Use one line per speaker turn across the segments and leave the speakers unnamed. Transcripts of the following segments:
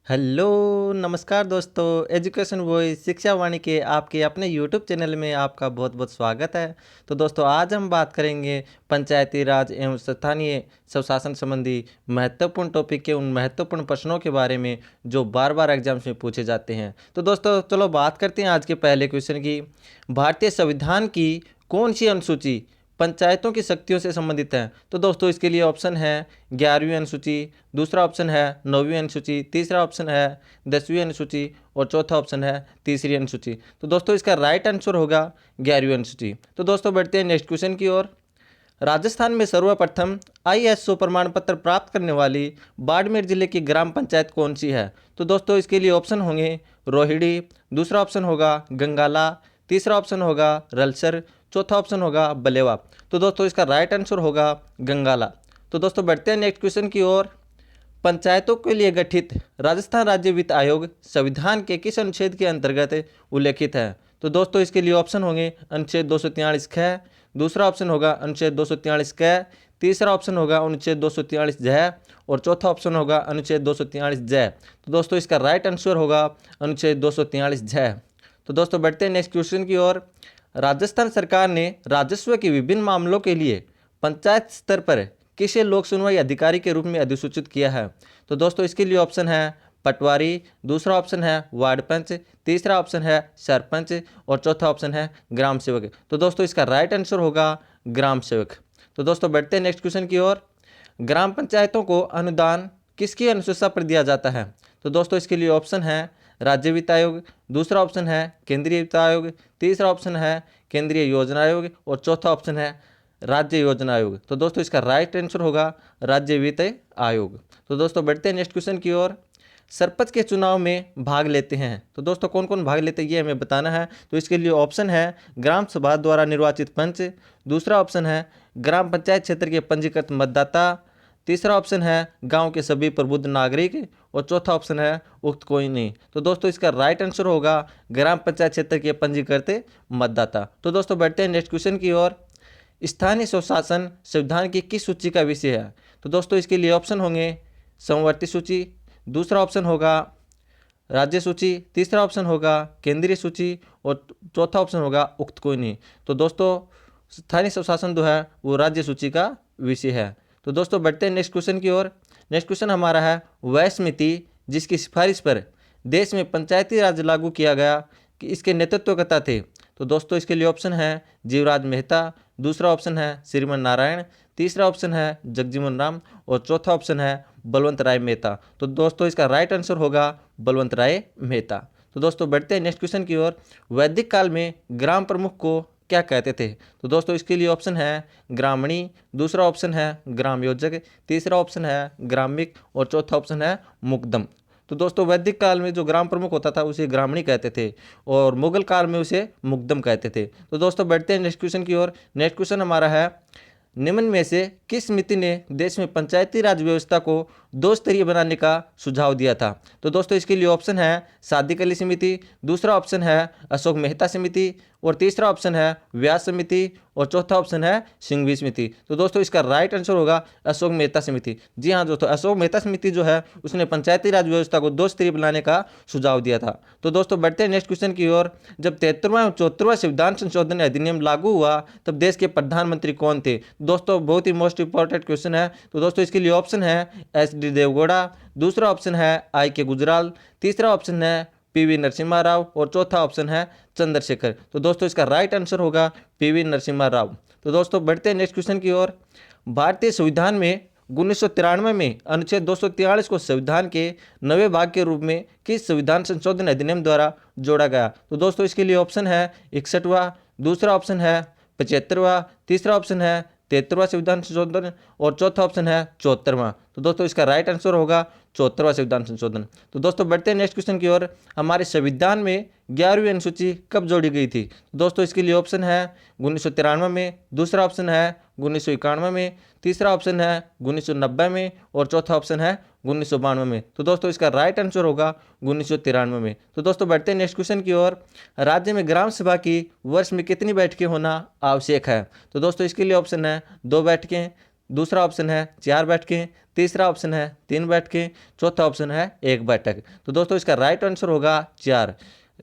Hello, नमस्कार दोस्तों। Education voice शिक्षा वाणी के आपके अपने यूट्यूब चैनल में आपका बहुत बहुत स्वागत है। तो दोस्तों, आज हम बात करेंगे पंचायती राज एवं स्थानीय स्वशासन संबंधी महत्वपूर्ण टॉपिक के उन महत्वपूर्ण प्रश्नों के बारे में जो बार बार एग्जाम्स में पूछे जाते हैं। तो दोस्तों, चलो बात करते हैं आज के पहले क्वेश्चन की। भारतीय संविधान की कौन सी अनुसूची पंचायतों की शक्तियों से संबंधित है? तो दोस्तों, इसके लिए ऑप्शन है 11वीं अनुसूची, दूसरा ऑप्शन है 9वीं अनुसूची, तीसरा ऑप्शन है 10वीं अनुसूची और चौथा ऑप्शन है तीसरी अनुसूची। तो दोस्तों, इसका राइट आंसर होगा 11वीं अनुसूची। तो दोस्तों, बढ़ते हैं नेक्स्ट क्वेश्चन की ओर। राजस्थान में सर्वप्रथम आईएसओ प्रमाण पत्र प्राप्त करने वाली बाड़मेर जिले की ग्राम पंचायत कौन सी है? तो दोस्तों, इसके लिए ऑप्शन होंगे रोहिणी, दूसरा ऑप्शन होगा गंगाला, तीसरा ऑप्शन होगा रलसर, चौथा ऑप्शन होगा बलेवा। तो दोस्तों, इसका राइट आंसर होगा गंगाला। तो दोस्तों, बढ़ते हैं नेक्स्ट क्वेश्चन की ओर। पंचायतों के लिए गठित राजस्थान राज्य वित्त आयोग संविधान के किस अनुच्छेद के अंतर्गत उल्लेखित है? तो दोस्तों, इसके लिए ऑप्शन होंगे अनुच्छेद 243 ख, दूसरा ऑप्शन होगा अनुच्छेद 243 क, तीसरा ऑप्शन होगा अनुच्छेद 243 जय और चौथा ऑप्शन होगा अनुच्छेद 243 जय। तो दोस्तों, इसका राइट आंसर होगा अनुच्छेद 243 जय। तो दोस्तों, बढ़ते हैं नेक्स्ट क्वेश्चन की ओर। राजस्थान सरकार ने राजस्व के विभिन्न मामलों के लिए पंचायत स्तर पर किसे लोक सुनवाई अधिकारी के रूप में अधिसूचित किया है? तो दोस्तों, इसके लिए ऑप्शन है पटवारी, दूसरा ऑप्शन है वार्ड पंच, तीसरा ऑप्शन है सरपंच और चौथा ऑप्शन है ग्राम सेवक। तो दोस्तों, इसका राइट आंसर होगा ग्राम सेवक। तो दोस्तों, बढ़ते हैं नेक्स्ट क्वेश्चन की ओर। ग्राम पंचायतों को अनुदान किसकी अनुशंसा पर दिया जाता है? तो दोस्तों, इसके लिए ऑप्शन है राज्य वित्त आयोग, दूसरा ऑप्शन है केंद्रीय वित्त आयोग, तीसरा ऑप्शन है केंद्रीय योजना आयोग और चौथा ऑप्शन है राज्य योजना आयोग। तो दोस्तों, इसका राइट आंसर होगा राज्य वित्त आयोग। तो दोस्तों, बढ़ते हैं नेक्स्ट क्वेश्चन की ओर। सरपंच के चुनाव में भाग लेते हैं, तो दोस्तों कौन कौन भाग लेते हैं ये हमें बताना है। तो इसके लिए ऑप्शन है ग्राम सभा द्वारा निर्वाचित पंच, दूसरा ऑप्शन है ग्राम पंचायत क्षेत्र के पंजीकृत मतदाता, तीसरा ऑप्शन है गांव के सभी प्रबुद्ध नागरिक और चौथा ऑप्शन है उक्त कोई नहीं। तो दोस्तों, इसका राइट आंसर होगा ग्राम पंचायत क्षेत्र के पंजीकृत मतदाता। तो दोस्तों, बढ़ते हैं नेक्स्ट क्वेश्चन की ओर। स्थानीय स्वशासन संविधान की किस सूची का विषय है? तो दोस्तों, इसके लिए ऑप्शन होंगे समवर्ती सूची, दूसरा ऑप्शन होगा राज्य सूची, तीसरा ऑप्शन होगा केंद्रीय सूची और चौथा ऑप्शन होगा उक्त कोई नहीं। तो दोस्तों, स्थानीय स्वशासन जो है वो राज्य सूची का विषय है। तो दोस्तों, बढ़ते हैं नेक्स्ट क्वेश्चन की ओर। नेक्स्ट क्वेश्चन हमारा है वह समिति जिसकी सिफारिश पर देश में पंचायती राज लागू किया गया कि इसके नेतृत्वकर्ता थे? तो दोस्तों, इसके लिए ऑप्शन है जीवराज मेहता, दूसरा ऑप्शन है श्रीमन नारायण, तीसरा ऑप्शन है जगजीवन राम और चौथा ऑप्शन है बलवंत राय मेहता। तो दोस्तों, इसका राइट आंसर होगा बलवंत राय मेहता। तो दोस्तों, बढ़ते हैं नेक्स्ट क्वेश्चन की ओर। वैदिक काल में ग्राम प्रमुख को क्या कहते थे? तो दोस्तों, इसके लिए ऑप्शन है ग्रामणी, दूसरा ऑप्शन है ग्राम योजक, तीसरा ऑप्शन है ग्रामिक और चौथा ऑप्शन है मुकदम। तो दोस्तों, वैदिक काल में जो ग्राम प्रमुख होता था उसे ग्रामणी कहते थे और मुगल काल में उसे मुकदम कहते थे। तो दोस्तों, बढ़ते हैं नेक्स्ट क्वेश्चन की ओर। नेक्स्ट क्वेश्चन हमारा है निम्न में से किस समिति ने देश में पंचायती राज व्यवस्था को दो स्तरीय बनाने का सुझाव दिया था? तो दोस्तों, इसके लिए ऑप्शन है सादिक अली समिति, दूसरा ऑप्शन है अशोक मेहता समिति और तीसरा ऑप्शन है व्यास समिति और चौथा ऑप्शन है सिंघवी समिति। तो दोस्तों, इसका राइट आंसर होगा अशोक मेहता समिति। जी हाँ दोस्तों, अशोक मेहता समिति जो है उसने पंचायती राज व्यवस्था को दो स्तरीय बनाने का सुझाव दिया था। तो दोस्तों, बढ़ते हैं नेक्स्ट क्वेश्चन की ओर। जब 73वां और 74वां संविधान संशोधन अधिनियम लागू हुआ तब देश के प्रधानमंत्री कौन थे? दोस्तों, बहुत ही मोस्ट इंपॉर्टेंट क्वेश्चन है। तो दोस्तों, इसके लिए ऑप्शन है एच.डी. देवगौड़ा, दूसरा ऑप्शन है आई.के. गुजराल, तीसरा ऑप्शन है पी.वी. नरसिम्हा राव और चौथा ऑप्शन है चंद्रशेखर। तो दोस्तों, इसका राइट आंसर होगा पी.वी. नरसिम्हा राव। तो दोस्तों, बढ़ते हैं नेक्स्ट क्वेश्चन की ओर। भारतीय संविधान में 1993 में अनुच्छेद 243 को संविधान के नवे भाग के रूप में किस संविधान संशोधन अधिनियम द्वारा जोड़ा गया? तो दोस्तों, इसके लिए ऑप्शन है 61वां, दूसरा ऑप्शन है 75वां, तीसरा ऑप्शन है 73वां संविधान संशोधन और चौथा ऑप्शन है 74वां। तो दोस्तों, इसका राइट आंसर होगा 74वां संविधान संशोधन। तो दोस्तों, बढ़ते हैं नेक्स्ट क्वेश्चन की ओर। हमारे संविधान में 11वीं अनुसूची कब जोड़ी गई थी? तो दोस्तों, इसके लिए ऑप्शन है 1993 में, दूसरा ऑप्शन है 1991 में, तीसरा ऑप्शन है 1990 में और चौथा ऑप्शन है 1992 में। तो दोस्तों, इसका राइट आंसर होगा 1993 में। तो दोस्तों, बढ़ते हैं नेक्स्ट क्वेश्चन की ओर। राज्य में ग्राम सभा की वर्ष में कितनी बैठकें होना आवश्यक है? तो दोस्तों, इसके लिए ऑप्शन है 2 बैठकें, दूसरा ऑप्शन है 4 बैठकें, तीसरा ऑप्शन है 3 बैठकें, चौथा ऑप्शन है 1 बैठक। तो दोस्तों इसका राइट आंसर होगा 4।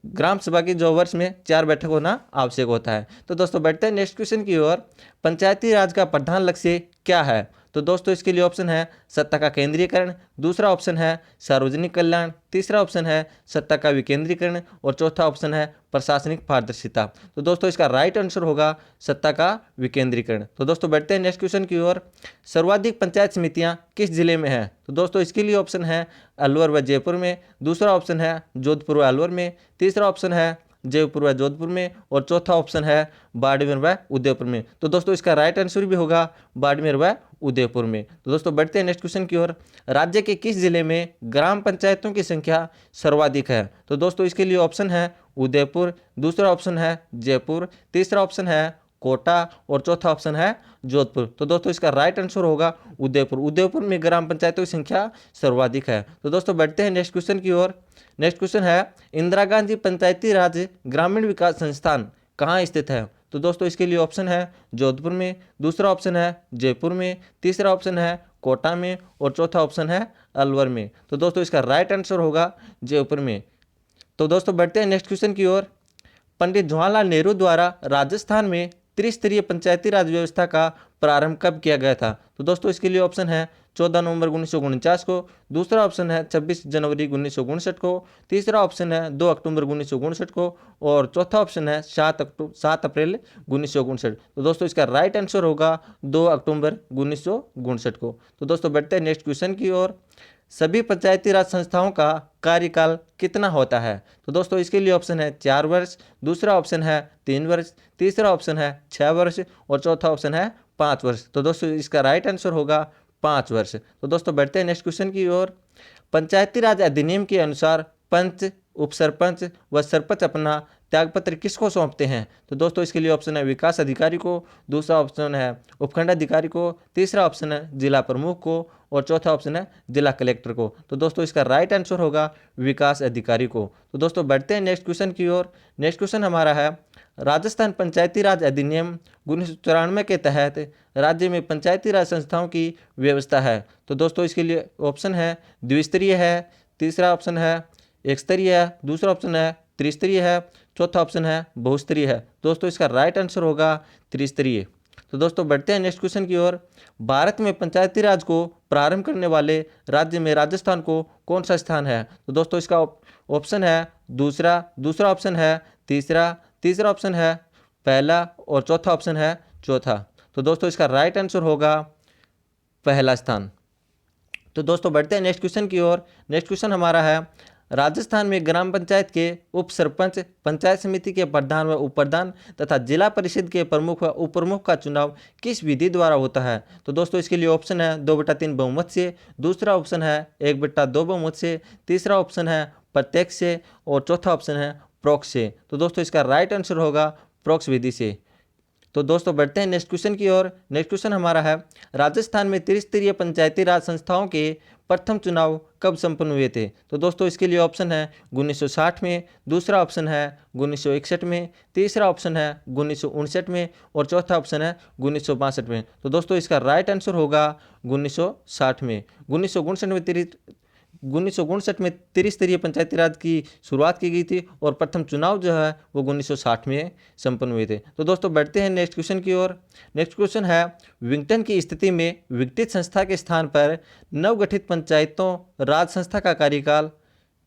ग्राम सभा की जो वर्ष में 4 बैठक होना आवश्यक होता है। तो दोस्तों बढ़ते हैं नेक्स्ट क्वेश्चन की ओर। पंचायती राज का प्रधान लक्ष्य क्या है? तो दोस्तों इसके लिए ऑप्शन है सत्ता का केंद्रीकरण, दूसरा ऑप्शन है सार्वजनिक कल्याण, तीसरा ऑप्शन है सत्ता का विकेंद्रीकरण और चौथा ऑप्शन है प्रशासनिक पारदर्शिता। तो दोस्तों इसका राइट आंसर होगा सत्ता का विकेंद्रीकरण। तो दोस्तों बढ़ते हैं नेक्स्ट क्वेश्चन की ओर। सर्वाधिक पंचायत समितियां किस जिले में हैं? तो दोस्तों इसके लिए ऑप्शन है अलवर व जयपुर में, दूसरा ऑप्शन है जोधपुर व अलवर में, तीसरा ऑप्शन है जयपुर व जोधपुर में और चौथा ऑप्शन है बाड़मेर व उदयपुर में। तो दोस्तों इसका राइट आंसर भी होगा बाड़मेर व उदयपुर में। तो दोस्तों बढ़ते हैं नेक्स्ट क्वेश्चन की ओर। राज्य के किस जिले में ग्राम पंचायतों की संख्या सर्वाधिक है? तो दोस्तों इसके लिए ऑप्शन है उदयपुर, दूसरा ऑप्शन है जयपुर, तीसरा ऑप्शन है कोटा और चौथा ऑप्शन है जोधपुर। तो दोस्तों इसका राइट आंसर होगा उदयपुर। उदयपुर में ग्राम पंचायतों की संख्या सर्वाधिक है। तो दोस्तों बढ़ते हैं नेक्स्ट क्वेश्चन की ओर। नेक्स्ट क्वेश्चन है इंदिरा गांधी पंचायती राज ग्रामीण विकास संस्थान कहाँ स्थित है? तो दोस्तों इसके लिए ऑप्शन है जोधपुर में, दूसरा ऑप्शन है जयपुर में, तीसरा ऑप्शन है कोटा में और चौथा ऑप्शन है अलवर में। तो दोस्तों इसका राइट आंसर होगा जयपुर में। तो दोस्तों बढ़ते हैं नेक्स्ट क्वेश्चन की ओर। पंडित जवाहरलाल नेहरू द्वारा राजस्थान में त्रिस्तरीय पंचायती राज व्यवस्था का प्रारंभ कब किया गया था? तो दोस्तों इसके लिए ऑप्शन है 14 नवंबर 1949 को, दूसरा ऑप्शन है 26 जनवरी 1959 को, तीसरा ऑप्शन है 2 अक्टूबर 1959 को और चौथा ऑप्शन है 7 अप्रैल 1959। तो दोस्तों इसका राइट आंसर होगा 2 अक्टूबर 1959 को। तो दोस्तों बढ़ते हैं नेक्स्ट क्वेश्चन की ओर। सभी पंचायती राज संस्थाओं का कार्यकाल कितना होता है? तो दोस्तों इसके लिए ऑप्शन है 4 वर्ष, दूसरा ऑप्शन है 3 वर्ष, तीसरा ऑप्शन है 6 वर्ष और चौथा ऑप्शन है 5 वर्ष। तो दोस्तों इसका राइट आंसर होगा 5 वर्ष। तो दोस्तों बढ़ते हैं नेक्स्ट क्वेश्चन की ओर। पंचायती राज अधिनियम के अनुसार पंच, उपसरपंच व सरपंच अपना त्यागपत्र किसको सौंपते हैं? तो दोस्तों इसके लिए ऑप्शन है विकास अधिकारी को, दूसरा ऑप्शन है उपखंड अधिकारी को, तीसरा ऑप्शन है जिला प्रमुख को और चौथा ऑप्शन है जिला कलेक्टर को। तो दोस्तों इसका राइट आंसर होगा विकास अधिकारी को। तो दोस्तों बढ़ते हैं नेक्स्ट क्वेश्चन की ओर। नेक्स्ट क्वेश्चन हमारा है राजस्थान पंचायती राज अधिनियम 1994 के तहत राज्य में पंचायती राज संस्थाओं की व्यवस्था है। तो दोस्तों इसके लिए ऑप्शन है द्विस्तरीय है, तीसरा ऑप्शन है एक स्तरीय है, दूसरा ऑप्शन है त्रिस्तरीय है, चौथा ऑप्शन है बहुस्तरीय है। दोस्तों इसका राइट आंसर होगा त्रिस्तरीय। तो दोस्तों बढ़ते हैं नेक्स्ट क्वेश्चन की ओर। भारत में पंचायती राज को प्रारंभ करने वाले राज्य में राजस्थान को कौन सा स्थान है? तो दोस्तों इसका ऑप्शन है दूसरा, दूसरा ऑप्शन है तीसरा, तीसरा ऑप्शन है पहला और चौथा ऑप्शन है चौथा। तो दोस्तों इसका राइट आंसर होगा पहला स्थान। तो दोस्तों बढ़ते हैं नेक्स्ट क्वेश्चन की ओर। नेक्स्ट क्वेश्चन हमारा है राजस्थान में ग्राम पंचायत के उप सरपंच, पंचायत समिति के प्रधान व उप-प्रधान तथा जिला परिषद के प्रमुख व उप प्रमुख का चुनाव किस विधि द्वारा होता है? तो दोस्तों इसके लिए ऑप्शन है 2/3 बहुमत से, दूसरा ऑप्शन है 1/2 बहुमत से, तीसरा ऑप्शन है प्रत्यक्ष से और चौथा ऑप्शन है प्रोक्ष से। तो दोस्तों इसका राइट आंसर होगा प्रोक्ष विधि से। तो दोस्तों बढ़ते हैं नेक्स्ट क्वेश्चन की ओर। नेक्स्ट क्वेश्चन हमारा है राजस्थान में त्रिस्तरीय पंचायती राज संस्थाओं के प्रथम चुनाव कब संपन्न हुए थे? तो दोस्तों इसके लिए ऑप्शन है 1960 में, दूसरा ऑप्शन है 1961 में, तीसरा ऑप्शन है 1959 में और चौथा ऑप्शन है 1962 में। तो दोस्तों इसका राइट आंसर होगा 1960 में। 1959 में त्रिस्तरीय पंचायती राज की शुरुआत की गई थी और प्रथम चुनाव जो है वो 1960 में संपन्न हुए थे। तो दोस्तों बढ़ते हैं नेक्स्ट क्वेश्चन की ओर। नेक्स्ट क्वेश्चन है विघटन की स्थिति में विघटित संस्था के स्थान पर नवगठित पंचायतों राज संस्था का कार्यकाल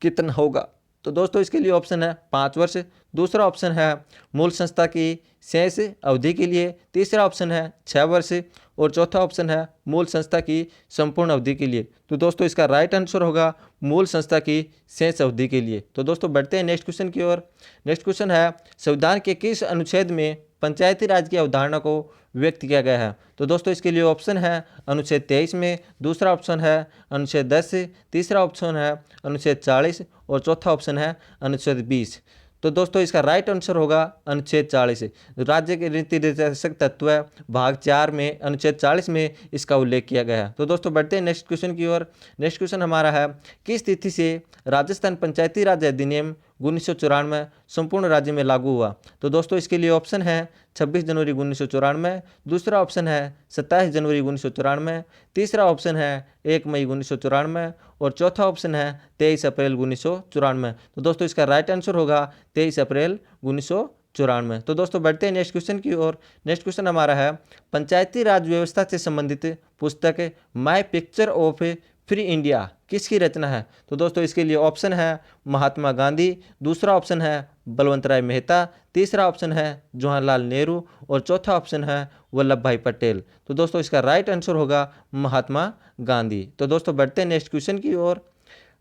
कितना होगा? तो दोस्तों इसके लिए ऑप्शन है 5 वर्ष, दूसरा ऑप्शन है मूल संस्था की शेष अवधि के लिए, तीसरा ऑप्शन है 6 वर्ष और चौथा ऑप्शन है मूल संस्था की संपूर्ण अवधि के लिए। तो दोस्तों इसका राइट आंसर होगा मूल संस्था की शेष अवधि के लिए। तो दोस्तों बढ़ते हैं नेक्स्ट क्वेश्चन की ओर। नेक्स्ट क्वेश्चन है संविधान के किस अनुच्छेद में पंचायती राज की अवधारणा को व्यक्त किया गया है? तो दोस्तों इसके लिए ऑप्शन है अनुच्छेद 23 में, दूसरा ऑप्शन है अनुच्छेद 10, तीसरा ऑप्शन है अनुच्छेद 40 और चौथा ऑप्शन है अनुच्छेद 20। तो दोस्तों इसका राइट आंसर होगा अनुच्छेद 40। राज्य के नीति निर्देशक तत्व भाग 4 में अनुच्छेद 40 में इसका उल्लेख किया गया है। तो दोस्तों बढ़ते हैं नेक्स्ट क्वेश्चन की ओर। नेक्स्ट क्वेश्चन हमारा है किस तिथि से राजस्थान पंचायती राज अधिनियम 1994 संपूर्ण राज्य में लागू हुआ? तो दोस्तों इसके लिए ऑप्शन है 26 जनवरी 1994, दूसरा ऑप्शन है 27 जनवरी 1994, तीसरा ऑप्शन है 1 मई 1994 और चौथा ऑप्शन है 23 अप्रैल 1994। तो दोस्तों इसका राइट आंसर होगा 23 अप्रैल 1994। तो दोस्तों बढ़ते हैं नेक्स्ट क्वेश्चन की ओर। नेक्स्ट क्वेश्चन हमारा है, पंचायती राज व्यवस्था से संबंधित पुस्तक my picture of free India किसकी रचना है? तो दोस्तों इसके लिए ऑप्शन है महात्मा गांधी, दूसरा ऑप्शन है बलवंत राय मेहता, तीसरा ऑप्शन है जवाहरलाल नेहरू और चौथा ऑप्शन है वल्लभ भाई पटेल। तो दोस्तों इसका राइट आंसर होगा महात्मा गांधी। तो दोस्तों बढ़ते हैं नेक्स्ट क्वेश्चन की ओर।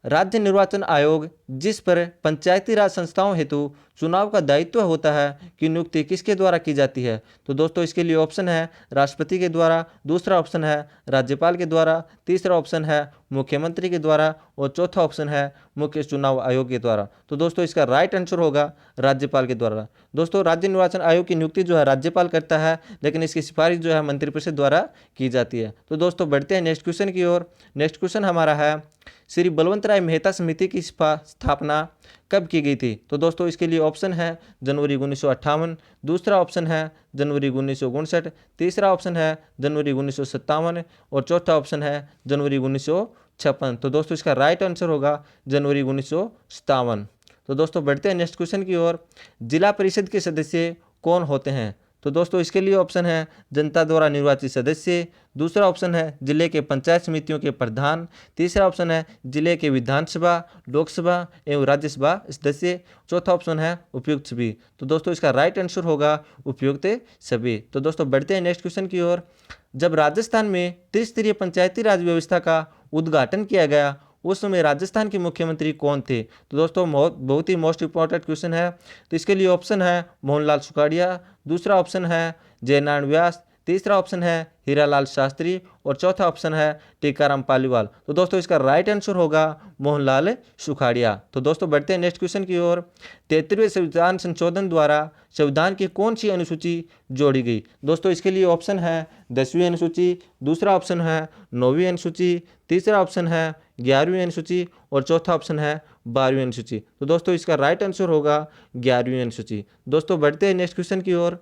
राज्य निर्वाचन आयोग जिस पर पंचायती राज संस्थाओं हेतु चुनाव का दायित्व होता है की नियुक्ति किसके द्वारा की जाती है? तो दोस्तों इसके लिए ऑप्शन है राष्ट्रपति के द्वारा, दूसरा ऑप्शन है राज्यपाल के द्वारा, तीसरा ऑप्शन है मुख्यमंत्री के द्वारा और चौथा ऑप्शन है मुख्य चुनाव आयोग के द्वारा। तो दोस्तों इसका राइट आंसर होगा राज्यपाल के द्वारा। दोस्तों राज्य निर्वाचन आयोग की नियुक्ति जो है राज्यपाल करता है, लेकिन इसकी सिफारिश जो है मंत्रिपरिषद द्वारा की जाती है। तो दोस्तों बढ़ते हैं नेक्स्ट क्वेश्चन की ओर। नेक्स्ट क्वेश्चन हमारा है, श्री बलवंत राय मेहता समिति की स्थापना कब की गई थी? तो दोस्तों इसके लिए ऑप्शन है जनवरी 1958, दूसरा ऑप्शन है जनवरी 1959, तीसरा ऑप्शन है जनवरी 1957 और चौथा ऑप्शन है जनवरी 1956। तो दोस्तों इसका राइट आंसर होगा जनवरी 1957। तो दोस्तों बढ़ते हैं नेक्स्ट क्वेश्चन की ओर। जिला परिषद के सदस्य कौन होते हैं? तो दोस्तों इसके लिए ऑप्शन है जनता द्वारा निर्वाचित सदस्य, दूसरा ऑप्शन है जिले के पंचायत समितियों के प्रधान, तीसरा ऑप्शन है जिले के विधानसभा, लोकसभा एवं राज्यसभा सदस्य, चौथा ऑप्शन है उपयुक्त सभी। तो दोस्तों इसका राइट आंसर होगा उपयुक्त सभी। तो दोस्तों बढ़ते हैं नेक्स्ट क्वेश्चन की ओर। जब राजस्थान में त्रिस्तरीय पंचायती राज व्यवस्था का उद्घाटन किया गया उस समय राजस्थान के मुख्यमंत्री कौन थे? तो दोस्तों बहुत ही मोस्ट इंपॉर्टेंट क्वेश्चन है। तो इसके लिए ऑप्शन है मोहनलाल सुखाड़िया, दूसरा ऑप्शन है जयनारायण व्यास, तीसरा ऑप्शन है हीरालाल शास्त्री और चौथा ऑप्शन है टीकाराम पालीवाल। तो दोस्तों इसका राइट आंसर होगा मोहनलाल सुखाड़िया। तो दोस्तों बढ़ते हैं नेक्स्ट क्वेश्चन की ओर। 73वें संविधान संशोधन द्वारा संविधान की कौन सी अनुसूची जोड़ी गई? दोस्तों इसके लिए ऑप्शन है 10वीं अनुसूची, दूसरा ऑप्शन है 9वीं अनुसूची, तीसरा ऑप्शन है 11वीं अनुसूची और चौथा ऑप्शन है 12वीं अनुसूची। तो दोस्तों इसका राइट आंसर होगा 11वीं अनुसूची। दोस्तों बढ़ते हैं नेक्स्ट क्वेश्चन की ओर।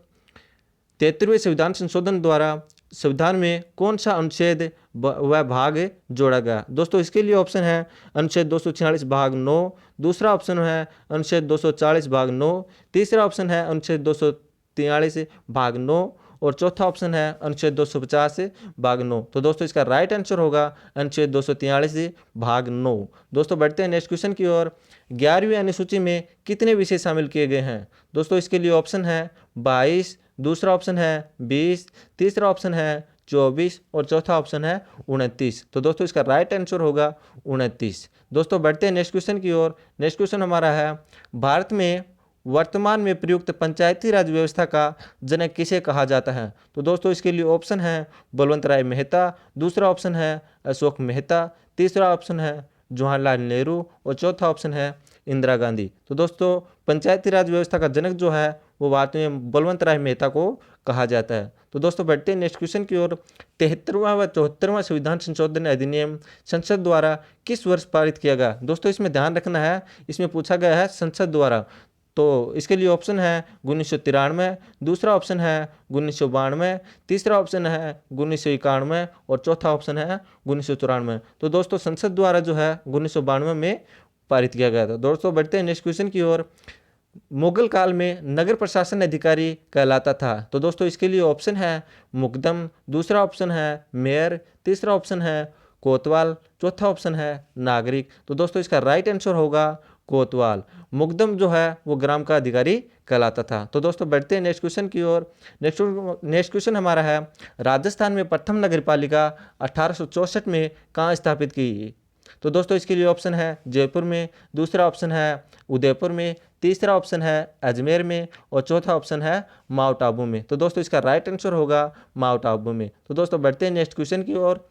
73वें संविधान संशोधन द्वारा संविधान में कौन सा अनुच्छेद व भाग जोड़ा गया? दोस्तों इसके लिए ऑप्शन है अनुच्छेद 246 भाग 9, दूसरा ऑप्शन है अनुच्छेद 240 भाग 9, तीसरा ऑप्शन है अनुच्छेद 243 भाग 9 और चौथा ऑप्शन है अनुच्छेद 250 भाग 9। तो दोस्तों इसका राइट आंसर होगा अनुच्छेद 243 भाग 9। दोस्तों बढ़ते हैं नेक्स्ट क्वेश्चन की ओर। 11वीं अनुसूची में कितने विषय शामिल किए गए हैं? दोस्तों इसके लिए ऑप्शन है 22, दूसरा ऑप्शन है 20, तीसरा ऑप्शन है 24 और चौथा ऑप्शन है 29। तो दोस्तों इसका राइट आंसर होगा 29। दोस्तों बढ़ते हैं नेक्स्ट क्वेश्चन की ओर। नेक्स्ट क्वेश्चन हमारा है, भारत में वर्तमान में प्रयुक्त पंचायती राज व्यवस्था का जनक किसे कहा जाता है? तो दोस्तों इसके लिए ऑप्शन है बलवंत राय मेहता, दूसरा ऑप्शन है अशोक मेहता, तीसरा ऑप्शन है जवाहरलाल नेहरू और चौथा ऑप्शन है इंदिरा गांधी। तो दोस्तों पंचायती राज व्यवस्था का जनक जो है वो भारत में बलवंत राय मेहता को कहा जाता है। तो दोस्तों बढ़ते हैं नेक्स्ट क्वेश्चन की ओर। 73वां व 74वां संविधान संशोधन अधिनियम संसद द्वारा किस वर्ष पारित किया गया? दोस्तों इसमें ध्यान रखना है, इसमें पूछा गया है संसद द्वारा। तो इसके लिए ऑप्शन है 1993, दूसरा ऑप्शन है 1992, तीसरा ऑप्शन है 1991 और चौथा ऑप्शन है 1994। तो दोस्तों संसद द्वारा जो है 1992 में पारित किया गया था। दोस्तों बढ़ते हैं नेक्स्ट क्वेश्चन की ओर। मुगल काल में नगर प्रशासन अधिकारी कहलाता था। तो दोस्तों इसके लिए ऑप्शन है मुकदम, दूसरा ऑप्शन है मेयर, तीसरा ऑप्शन है कोतवाल, चौथा ऑप्शन है नागरिक। तो दोस्तों इसका राइट आंसर होगा कोतवाल। मुकदम जो है वो ग्राम का अधिकारी कहलाता था। तो दोस्तों बढ़ते हैं नेक्स्ट क्वेश्चन की ओर। नेक्स्ट क्वेश्चन हमारा है, राजस्थान में प्रथम नगर पालिका 1864 में कहाँ स्थापित की? तो दोस्तों इसके लिए ऑप्शन है जयपुर में, दूसरा ऑप्शन है उदयपुर में, तीसरा ऑप्शन है अजमेर में और चौथा ऑप्शन है माउंट आबू में। तो दोस्तों इसका राइट आंसर होगा माउंट आबू में। तो दोस्तों बढ़ते हैं नेक्स्ट क्वेश्चन की ओर।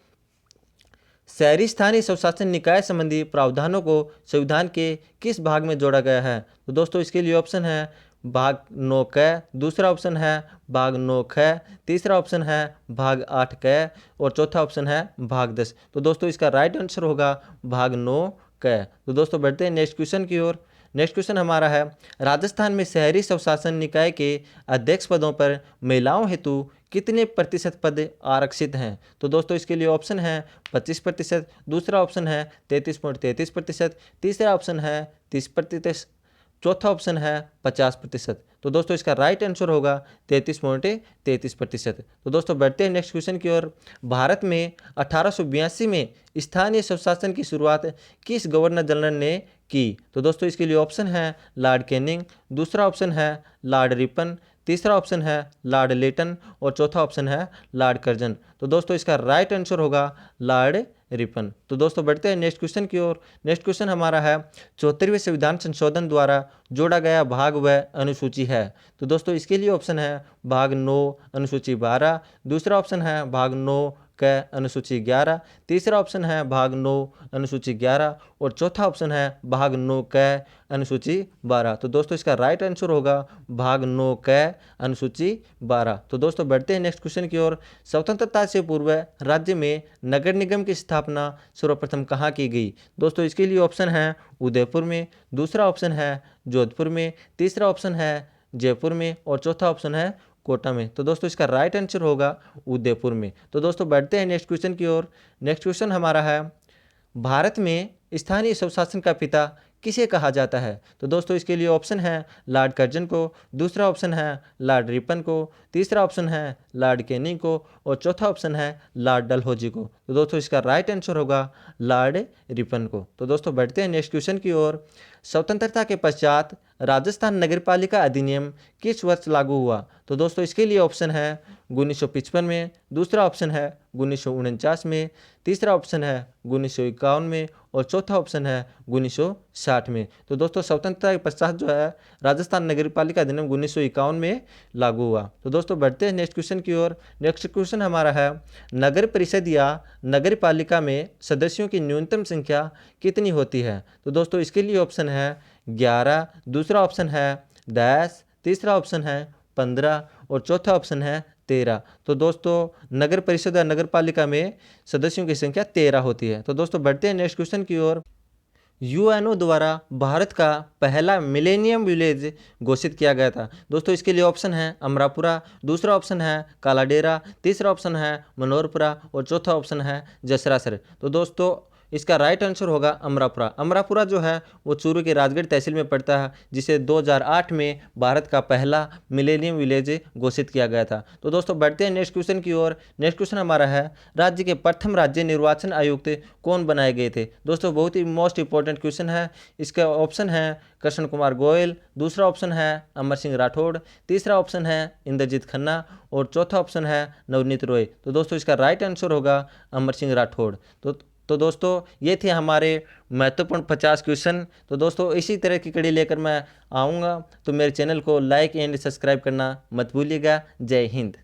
शहरी स्थानीय स्वशासन निकाय संबंधी प्रावधानों को संविधान के किस भाग में जोड़ा गया है? तो दोस्तों इसके लिए ऑप्शन है भाग 9 क, दूसरा ऑप्शन है भाग 9 ख, तीसरा ऑप्शन है भाग 8 क और चौथा ऑप्शन है भाग 10। तो दोस्तों इसका राइट आंसर होगा भाग 9 क। तो दोस्तों बढ़ते हैं नेक्स्ट क्वेश्चन की ओर। नेक्स्ट क्वेश्चन हमारा है, राजस्थान में शहरी स्वशासन निकाय के अध्यक्ष पदों पर महिलाओं हेतु कितने प्रतिशत पद आरक्षित हैं? तो दोस्तों इसके लिए ऑप्शन है 25%, दूसरा ऑप्शन है 33.33%, तीसरा ऑप्शन है 30%, चौथा ऑप्शन है 50%। तो दोस्तों इसका राइट आंसर होगा 33.33%। तो दोस्तों बढ़ते हैं नेक्स्ट क्वेश्चन की ओर। भारत में 1882 में स्थानीय स्वशासन की शुरुआत किस गवर्नर जनरल ने की? तो दोस्तों इसके लिए ऑप्शन है लॉर्ड कैनिंग, दूसरा ऑप्शन है लॉर्ड रिपन, तीसरा ऑप्शन है लॉर्ड लेटन और चौथा ऑप्शन है लॉर्ड कर्जन। तो दोस्तों इसका राइट आंसर होगा लॉर्ड रिपन। तो दोस्तों बढ़ते हैं नेक्स्ट क्वेश्चन की ओर। नेक्स्ट क्वेश्चन हमारा है, 74वें संविधान संशोधन द्वारा जोड़ा गया भाग व अनुसूची है? तो दोस्तों इसके लिए ऑप्शन है भाग 9 अनुसूची 12, दूसरा ऑप्शन है भाग 9 क अनुसूची 11, तीसरा ऑप्शन है भाग 9 अनुसूची 11 और चौथा ऑप्शन है भाग 9 क अनुसूची 12। तो दोस्तों इसका राइट आंसर होगा भाग 9 क अनुसूची 12। तो दोस्तों बढ़ते हैं नेक्स्ट क्वेश्चन की ओर। स्वतंत्रता से पूर्व राज्य में नगर निगम की स्थापना सर्वप्रथम कहाँ की गई? दोस्तों इसके लिए ऑप्शन है उदयपुर में, दूसरा ऑप्शन है जोधपुर में, तीसरा ऑप्शन है जयपुर में और चौथा ऑप्शन है कोटा में। तो दोस्तों इसका राइट आंसर होगा उदयपुर में। तो दोस्तों बढ़ते हैं नेक्स्ट क्वेश्चन की ओर। नेक्स्ट क्वेश्चन हमारा है, भारत में स्थानीय स्वशासन का पिता किसे कहा जाता है? तो दोस्तों इसके लिए ऑप्शन है लॉर्ड कर्जन को, दूसरा ऑप्शन है लॉर्ड रिपन को, तीसरा ऑप्शन है लॉर्ड कैनिंग को और चौथा ऑप्शन है लॉर्ड डलहौजी को। तो दोस्तों इसका राइट आंसर होगा लॉर्ड रिपन को। तो दोस्तों बढ़ते हैं नेक्स्ट क्वेश्चन की ओर। स्वतंत्रता के पश्चात राजस्थान नगरपालिका अधिनियम किस वर्ष लागू हुआ? तो दोस्तों इसके लिए ऑप्शन है 1955 में, दूसरा ऑप्शन है 1949 में, तीसरा ऑप्शन है 1951 में और चौथा ऑप्शन है 1960 में। तो दोस्तों स्वतंत्रता के पश्चात जो है राजस्थान नगरपालिका अधिनियम 1951 में लागू हुआ। तो दोस्तों बढ़ते हैं नेक्स्ट क्वेश्चन की ओर। नेक्स्ट क्वेश्चन हमारा है, नगर परिषद या नगर पालिका में सदस्यों की न्यूनतम संख्या कितनी होती है? तो दोस्तों इसके लिए ऑप्शन है 11, दूसरा ऑप्शन है 10, तीसरा ऑप्शन है 15 और चौथा ऑप्शन है 13। तो दोस्तों नगर परिषद या नगर पालिका में सदस्यों की संख्या 13 होती है। तो दोस्तों बढ़ते हैं नेक्स्ट क्वेश्चन की ओर। यूएनओ द्वारा भारत का पहला मिलेनियम विलेज घोषित किया गया था। दोस्तों इसके लिए ऑप्शन है अमरापुरा, दूसरा ऑप्शन है कालाडेरा, तीसरा ऑप्शन है मनोहरपुरा और चौथा ऑप्शन है जसरासर। तो दोस्तों इसका राइट आंसर होगा अमरापुरा। अमरापुरा जो है वो चूरू के राजगढ़ तहसील में पड़ता है, जिसे 2008 में भारत का पहला मिलेनियम विलेज घोषित किया गया था। तो दोस्तों बढ़ते हैं नेक्स्ट क्वेश्चन की ओर। नेक्स्ट क्वेश्चन हमारा है, राज्य के प्रथम राज्य निर्वाचन आयुक्त कौन बनाए गए थे? दोस्तों बहुत ही मोस्ट इंपॉर्टेंट क्वेश्चन है। इसका ऑप्शन है कृष्ण कुमार गोयल, दूसरा ऑप्शन है अमर सिंह राठौड़, तीसरा ऑप्शन है इंद्रजीत खन्ना और चौथा ऑप्शन है नवनीत रॉय। तो दोस्तों इसका राइट आंसर होगा अमर सिंह राठौड़। तो दोस्तों ये थे हमारे महत्वपूर्ण 50 क्वेश्चन। तो दोस्तों इसी तरह की कड़ी लेकर मैं आऊँगा, तो मेरे चैनल को लाइक एंड सब्सक्राइब करना मत भूलिएगा। जय हिंद।